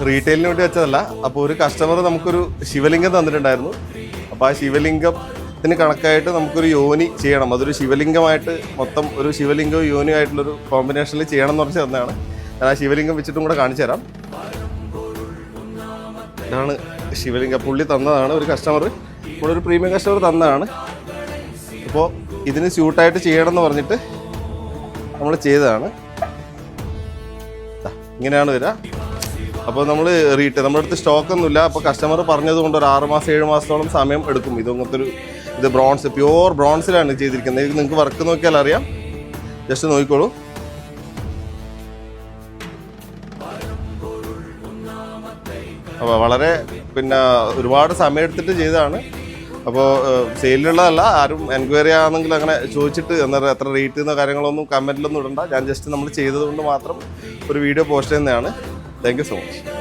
റീറ്റെയിലിന് വേണ്ടി വെച്ചതല്ല. അപ്പോൾ ഒരു കസ്റ്റമർ നമുക്കൊരു ശിവലിംഗം തന്നിട്ടുണ്ടായിരുന്നു. അപ്പോൾ ആ ശിവലിംഗത്തിന് കണക്കായിട്ട് നമുക്കൊരു യോനി ചെയ്യണം. അതൊരു ശിവലിംഗമായിട്ട് മൊത്തം ഒരു ശിവലിംഗവും യോനിയായിട്ടുള്ളൊരു കോമ്പിനേഷനിൽ ചെയ്യണം എന്ന് പറഞ്ഞ് തന്നെയാണ്. ഞാൻ ആ ശിവലിംഗം വെച്ചിട്ടും കൂടെ കാണിച്ചു തരാം. ഇതാണ് ശിവലിംഗം. പുള്ളി തന്നതാണ്, ഒരു കസ്റ്റമർ, നമ്മളൊരു പ്രീമിയം കസ്റ്റമർ തന്നതാണ്. അപ്പോൾ ഇതിന് സ്യൂട്ടായിട്ട് ചെയ്യണം എന്ന് പറഞ്ഞിട്ട് നമ്മൾ ചെയ്തതാണ്. ഇങ്ങനെയാണ് വരിക. അപ്പോൾ നമ്മൾ നമ്മുടെ അടുത്ത് സ്റ്റോക്കൊന്നുമില്ല. അപ്പോൾ കസ്റ്റമർ പറഞ്ഞതുകൊണ്ട് ഒരു 6 മാസം 7 മാസത്തോളം സമയം എടുക്കും. ഇത് ബ്രോൺസ്, പ്യുവർ ബ്രോൺസിലാണ് ചെയ്തിരിക്കുന്നത്. ഇത് നിങ്ങൾക്ക് വർക്ക് നോക്കിയാൽ അറിയാം. ജസ്റ്റ് നോക്കിക്കോളൂ. അപ്പോൾ വളരെ ഒരുപാട് സമയം എടുത്തിട്ട് ചെയ്തതാണ്. അപ്പോൾ സെയിലിലുള്ളതല്ല. ആരും എൻക്വയറി ആണെങ്കിൽ അങ്ങനെ ചോദിച്ചിട്ട് എത്ര റേറ്റ് എന്ന കാര്യങ്ങളൊന്നും കമൻറ്റിലൊന്നും ഇടണ്ട. ഞാൻ ജസ്റ്റ് നമ്മൾ ചെയ്തത് കൊണ്ട് മാത്രം ഒരു വീഡിയോ പോസ്റ്റ് ചെയ്യുന്നതാണ്. Thank you so much.